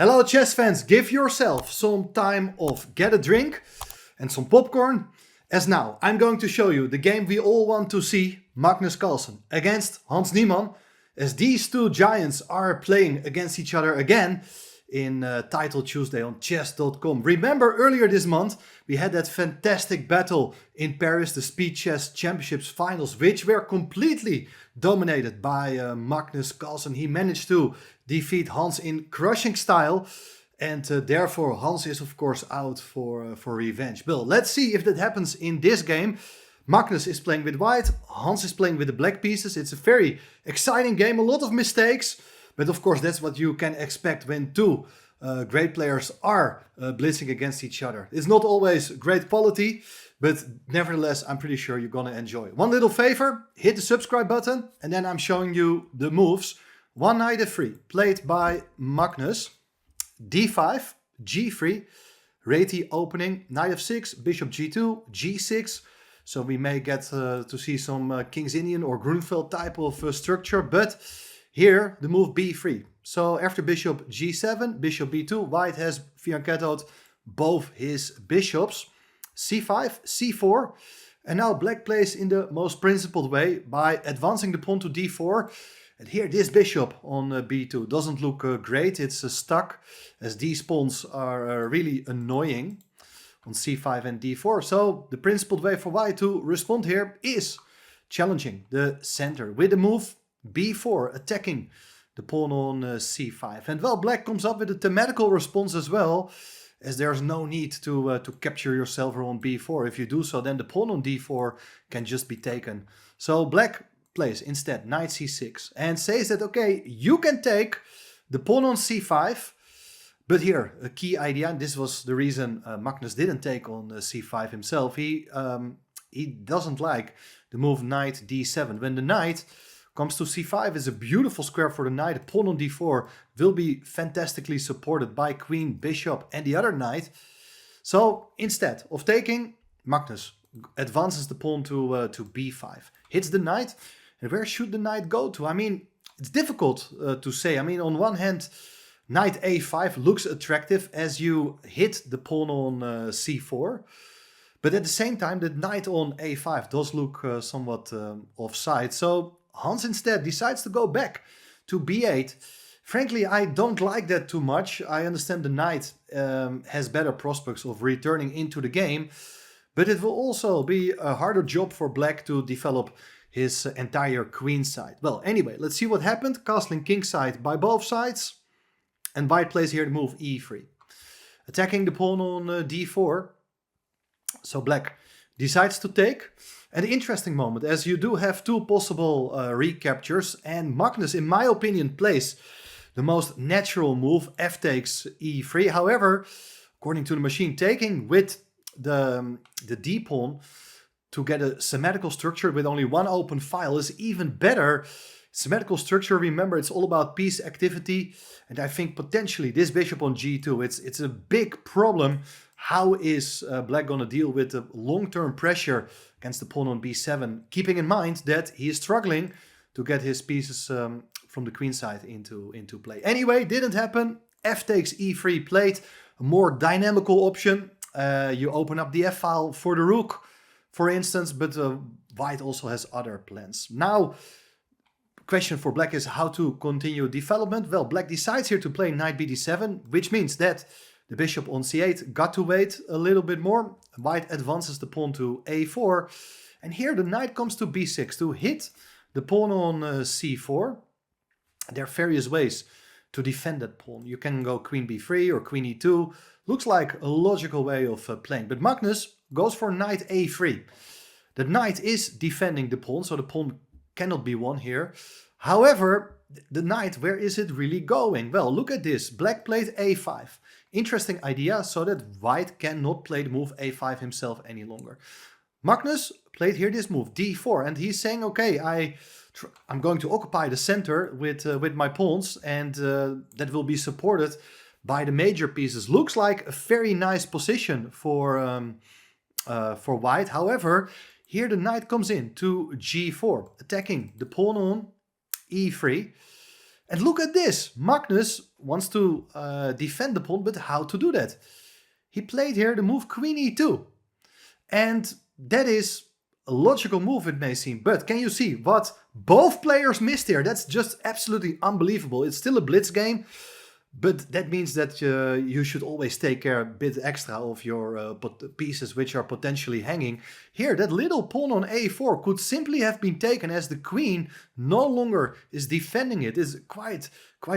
Hello chess fans, give yourself some time off, get a drink and some popcorn. As now, I'm going to show you the game we all want to see, Magnus Carlsen against Hans Niemann, as these two giants are playing against each other again in Title Tuesday on chess.com. Remember earlier this month we had that fantastic battle in Paris, the Speed Chess Championships finals, which were completely dominated by Magnus Carlsen. He managed to defeat Hans in crushing style, and therefore Hans is of course out for revenge. Well, let's see if that happens in this game. Magnus is playing with white, Hans is playing with the black pieces. It's a very exciting game, a lot of mistakes, but of course that's what you can expect when two great players are blitzing against each other. It's not always great quality, but nevertheless I'm pretty sure you're gonna enjoy. One little favor, hit the subscribe button and then I'm showing you the moves. One knight f3 played by Magnus, d5, g3, reti opening, knight f6, bishop g2, g6. So we may get to see some King's Indian or Grunfeld type of structure, but here the move b3. So after bishop g7, bishop b2, white has fianchettoed both his bishops, c5, c4, and now black plays in the most principled way by advancing the pawn to d4. And here this bishop on b2 doesn't look great, it's stuck, as these pawns are really annoying on c5 and d4. So the principled way for white to respond here is challenging the center with the move b4, attacking the pawn on c5. And well, black comes up with a thematical response as well, as there's no need to capture yourself on b4. If you do so, then the pawn on d4 can just be taken. So black plays instead knight c6 and says that, okay, you can take the pawn on c5, but here a key idea, and this was the reason Magnus didn't take on c5 himself. He doesn't like the move knight d7. When the knight comes to c5, is a beautiful square for the knight. The pawn on d4 will be fantastically supported by queen, bishop and the other knight. So instead of taking, Magnus advances the pawn to b5, hits the knight. And where should the knight go to? I mean, it's difficult to say. I mean, on one hand, knight a5 looks attractive as you hit the pawn on c4. But at the same time, the knight on a5 does look somewhat offside. So Hans instead decides to go back to b8. Frankly, I don't like that too much. I understand the knight has better prospects of returning into the game, but it will also be a harder job for black to develop his entire queen side. Well, anyway, let's see what happened. Castling king side by both sides. And white plays here the move e3, attacking the pawn on d4. So black decides to take. An interesting moment, as you do have two possible recaptures, and Magnus, in my opinion, plays the most natural move, f takes e3. However, according to the machine, taking with the d pawn to get a symmetrical structure with only one open file is even better. Symmetrical structure, remember, it's all about piece activity, and I think potentially this bishop on g2, it's a big problem. How is black gonna deal with the long-term pressure against the pawn on b7, keeping in mind that he is struggling to get his pieces from the queen side into play. Anyway, didn't happen. F takes e3 played, a more dynamical option. You open up the f file for the rook, for instance, but white also has other plans. Now, question for black is how to continue development. Well, black decides here to play knight bd7, which means that the bishop on c8 got to wait a little bit more. White advances the pawn to a4, and here the knight comes to b6 to hit the pawn on c4. There are various ways to defend that pawn. You can go queen b3 or queen e2. Looks like a logical way of playing, but Magnus goes for knight a3. The knight is defending the pawn, so the pawn cannot be won here. However, the knight, where is it really going? Well, look at this. Black played a5. Interesting idea, so that white cannot play the move a5 himself any longer. Magnus played here this move d4, and he's saying, okay, I'm going to occupy the center with my pawns, and that will be supported by the major pieces. Looks like a very nice position for white. However, here the knight comes in to g4, attacking the pawn on e3. And look at this. Magnus wants to defend the pawn, but how to do that? He played here the move queen e2. And that is a logical move, it may seem. But can you see what both players missed here? That's just absolutely unbelievable. It's still a blitz game. But that means that you should always take care a bit extra of your pieces which are potentially hanging. Here, that little pawn on a4 could simply have been taken as the queen no longer is defending it. It's quite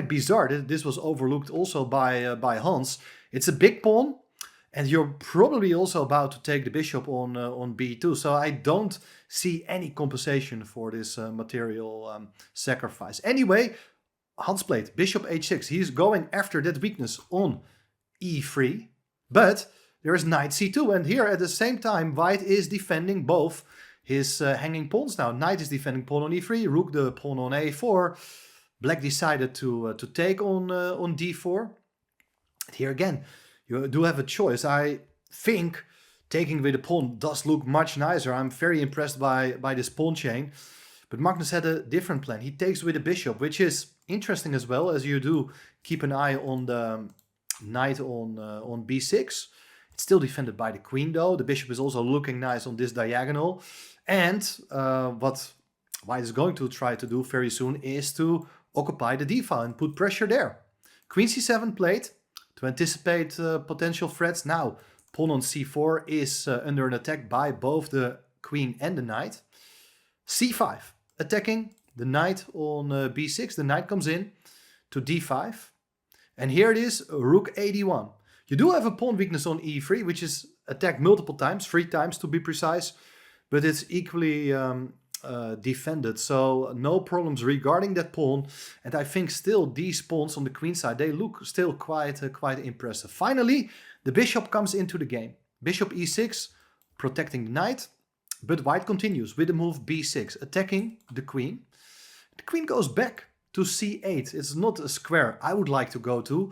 bizarre. This was overlooked also by Hans. It's a big pawn, and you're probably also about to take the bishop on b2. So I don't see any compensation for this material sacrifice. Anyway, Hans played bishop h6. He's going after that weakness on e3. But there is knight c2. And here at the same time, white is defending both his hanging pawns now. Knight is defending pawn on e3. Rook the pawn on a4. Black decided to take on d4. And here again, you do have a choice. I think taking with the pawn does look much nicer. I'm very impressed by this pawn chain. But Magnus had a different plan. He takes with the bishop, which is interesting as well, as you do keep an eye on the knight on b6. It's still defended by the queen though. The bishop is also looking nice on this diagonal. And what white is going to try to do very soon is to occupy the d-file and put pressure there. Queen c7 played to anticipate potential threats. Now pawn on c4 is under an attack by both the queen and the knight. c5. Attacking the knight on b6. The knight comes in to d5. And here it is, rook a1. You do have a pawn weakness on e3, which is attacked multiple times, 3 times to be precise. But it's equally defended, so no problems regarding that pawn. And I think still these pawns on the queen side, they look still quite impressive. Finally, the bishop comes into the game. Bishop e6, protecting the knight. But white continues with the move b6, attacking the queen. The queen goes back to c8. It's not a square I would like to go to.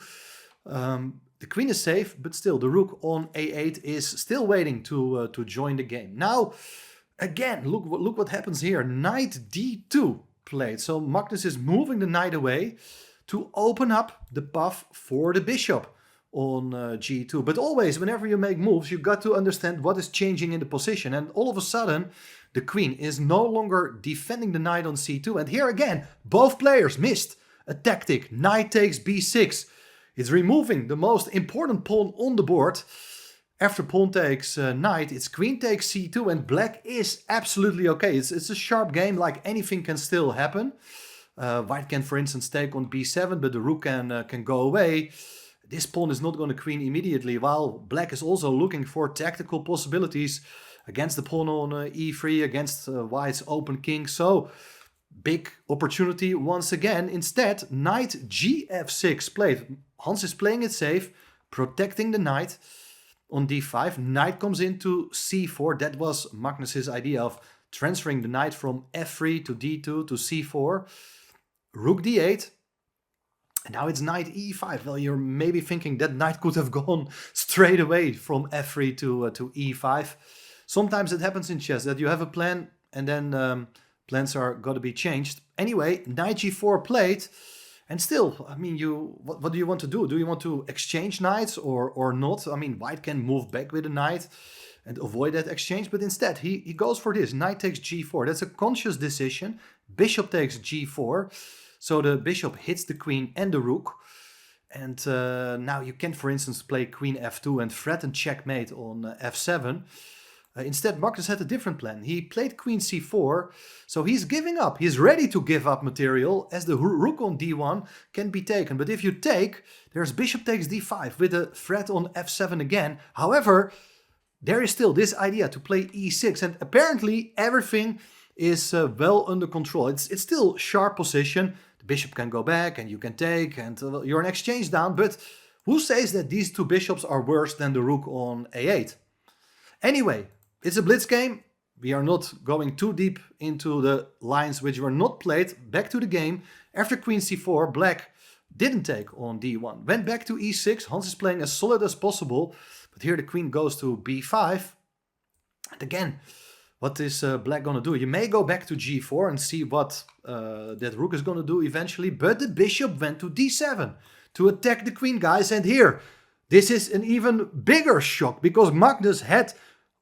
The queen is safe, but still the rook on a8 is still waiting to join the game. Now, again, look what happens here. Knight d2 played. So Magnus is moving the knight away to open up the path for the bishop on g2. But always, whenever you make moves, you got to understand what is changing in the position. And all of a sudden, the queen is no longer defending the knight on c2. And here again, both players missed a tactic. Knight takes b6. It's removing the most important pawn on the board. After pawn takes knight, it's queen takes c2. And black is absolutely okay. It's a sharp game, like anything can still happen. White can, for instance, take on b7, but the rook can go away. This pawn is not going to queen immediately, while black is also looking for tactical possibilities against the pawn on e3, against white's open king. So, big opportunity once again. Instead, knight gf6 played. Hans is playing it safe, protecting the knight on d5. Knight comes into c4. That was Magnus's idea of transferring the knight from f3 to d2 to c4. Rook d8. And now it's knight e5. Well, you're maybe thinking that knight could have gone straight away from f3 to e5. Sometimes it happens in chess that you have a plan and then plans are got to be changed. Anyway, knight g4 played. And still, I mean, what do you want to do? Do you want to exchange knights or not? I mean, white can move back with the knight and avoid that exchange. But instead, he goes for this. Knight takes g4. That's a conscious decision. Bishop takes g4. So the bishop hits the queen and the rook. And now you can, for instance, play queen f2 and threaten checkmate on f7. Instead, Magnus had a different plan. He played queen c4, so he's giving up. He's ready to give up material as the rook on d1 can be taken. But if you take, there's bishop takes d5 with a threat on f7 again. However, there is still this idea to play e6, and apparently everything is well under control. It's still sharp position. The bishop can go back and you can take and you're an exchange down. But who says that these two bishops are worse than the rook on a8? Anyway, it's a blitz game. We are not going too deep into the lines which were not played. Back to the game. After queen c4, black didn't take on d1. Went back to e6. Hans is playing as solid as possible. But here the queen goes to b5. And again, What is black gonna do? You may go back to g4 and see what that rook is gonna do eventually, but the bishop went to d7 to attack the queen, guys. And here, this is an even bigger shock because Magnus had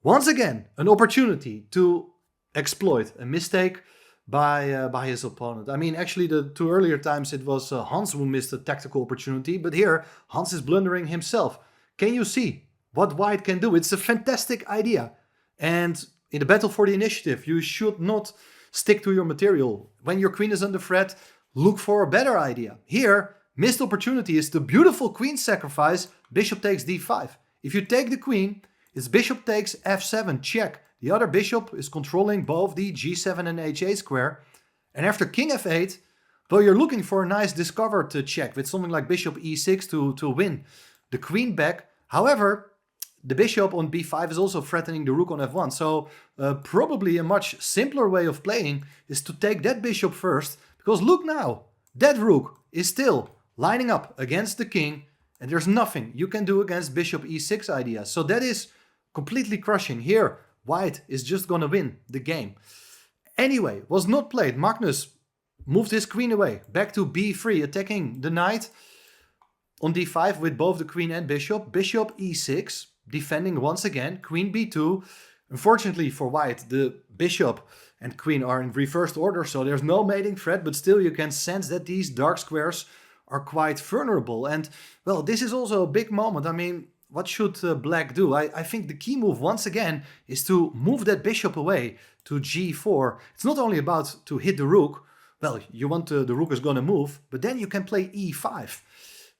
once again an opportunity to exploit a mistake by his opponent. I mean, actually, the two earlier times it was Hans who missed a tactical opportunity, but here Hans is blundering himself. Can you see what white can do? It's a fantastic idea. And in the battle for the initiative, you should not stick to your material. When your queen is under threat, look for a better idea. Here, missed opportunity is the beautiful queen sacrifice, bishop takes d5. If you take the queen, it's bishop takes f7, check. The other bishop is controlling both the g7 and h8 square. And after king f8, well, you're looking for a nice discovered check with something like bishop e6 to win the queen back. However, the bishop on b5 is also threatening the rook on f1. So probably a much simpler way of playing is to take that bishop first. Because look now, that rook is still lining up against the king. And there's nothing you can do against bishop e6 idea. So that is completely crushing. Here, white is just going to win the game. Anyway, was not played. Magnus moved his queen away. Back to b3, attacking the knight on d5 with both the queen and bishop. Bishop e6. Defending once again, queen b2. Unfortunately for white, the bishop and queen are in reversed order, so there's no mating threat, but still you can sense that these dark squares are quite vulnerable. And, well, this is also a big moment. I mean, what should black do? I think the key move, once again, is to move that bishop away to g4. It's not only about to hit the rook. Well, you want the rook is going to move, but then you can play e5.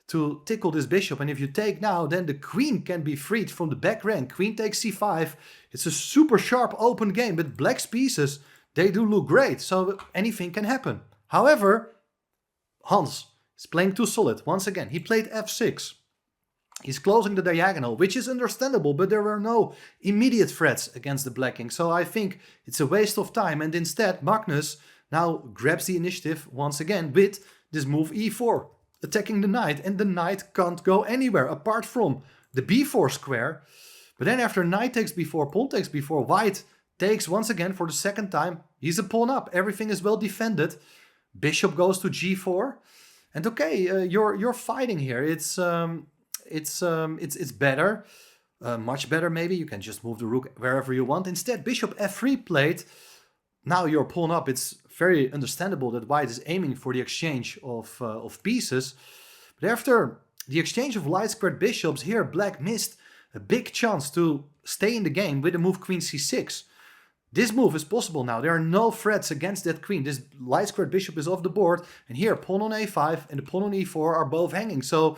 To tickle this bishop, and if you take now, then the queen can be freed from the back rank. Queen takes c5. It's a super sharp open game, but black's pieces, they do look great, so anything can happen. However, Hans is playing too solid. Once again, he played f6. He's closing the diagonal, which is understandable, but there were no immediate threats against the black king, so I think it's a waste of time, and instead Magnus now grabs the initiative once again with this move e4. Attacking the knight, and the knight can't go anywhere apart from the b4 square. But then after knight takes b4, pawn takes b4, white takes once again for the second time. He's a pawn up, everything is well defended. Bishop goes to g4, and okay, you're fighting here. It's better, much better maybe. You can just move the rook wherever you want. Instead, bishop f3 played. Now you're pawn up. It's very understandable that white is aiming for the exchange of pieces. But after the exchange of light squared bishops, here black missed a big chance to stay in the game with the move queen c6. This move is possible now. There are no threats against that queen. This light squared bishop is off the board. And here pawn on a5 and the pawn on e4 are both hanging. So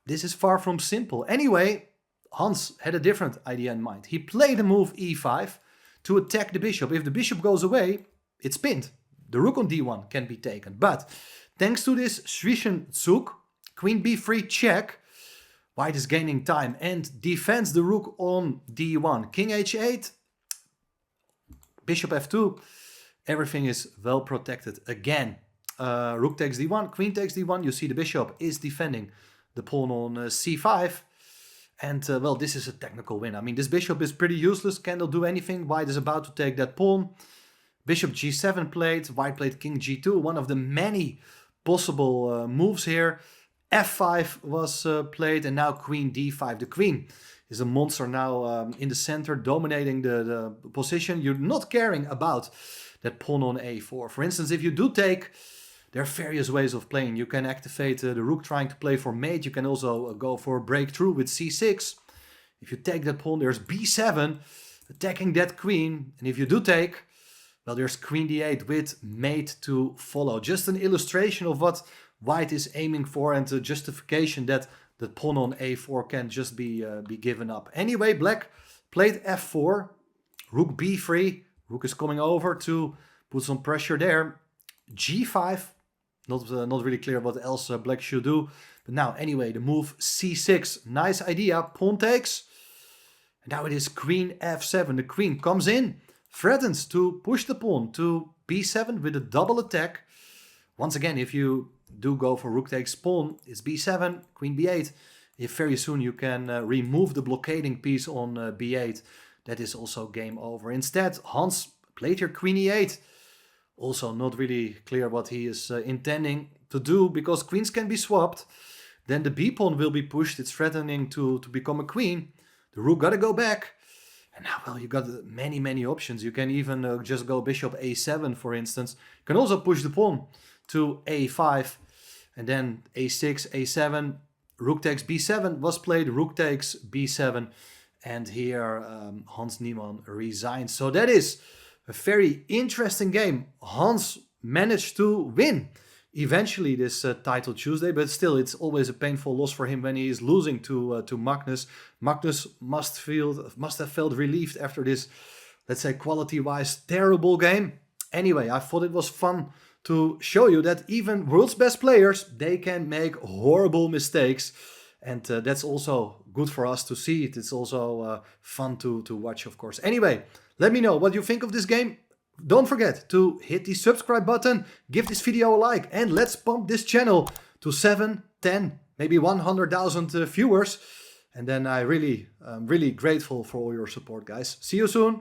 this is far from simple. Anyway, Hans had a different idea in mind. He played the move e5 to attack the bishop. If the bishop goes away, it's pinned. The rook on d1 can be taken. But thanks to this Zwischenzug, queen b3 check, white is gaining time and defends the rook on d1. King h8, bishop f2, everything is well protected again. Rook takes d1, queen takes d1. You see the bishop is defending the pawn on c5. And, well, this is a technical win. I mean, this bishop is pretty useless, cannot do anything. White is about to take that pawn. Bishop g7 played, white played king g2, one of the many possible moves here. f5 was played, and now queen d5. The queen is a monster now in the center, dominating the position. You're not caring about that pawn on a4. For instance, if you do take, there are various ways of playing. You can activate the rook trying to play for mate. You can also go for a breakthrough with c6. If you take that pawn, there's b7, attacking that queen. And if you do take, well, there's queen d8 with mate to follow. Just an illustration of what white is aiming for, and the justification that the pawn on a4 can just be given up. Anyway, black played f4, rook b3. Rook is coming over to put some pressure there. g5. Not really clear what else black should do. But now, anyway, the move c6. Nice idea. Pawn takes. And now it is queen f7. The queen comes in, threatens to push the pawn to b7 with a double attack. Once again, if you do go for rook takes pawn, it's b7, queen b8. If very soon you can remove the blockading piece on b8. that is also game over. Instead, Hans played here queen e8. Also not really clear what he is intending to do, because queens can be swapped. Then the b pawn will be pushed. It's threatening to become a queen. The rook gotta go back. And now, well, you got many options. You can even just go bishop a7, for instance. You can also push the pawn to a5. And then a6, a7, rook takes b7 was played, rook takes b7. And here Hans Niemann resigns. So that is a very interesting game. Hans managed to win eventually this title Tuesday, but still it's always a painful loss for him when he is losing to Magnus. Magnus must have felt relieved after this, let's say, quality-wise terrible game. Anyway, I thought it was fun to show you that even world's best players, they can make horrible mistakes. And that's also good for us to see it. It's also fun to watch, of course. Anyway, let me know what you think of this game. Don't forget to hit the subscribe button, give this video a like, and let's pump this channel to 7, 10, maybe 100,000 viewers. And then I'm really grateful for all your support, guys. See you soon.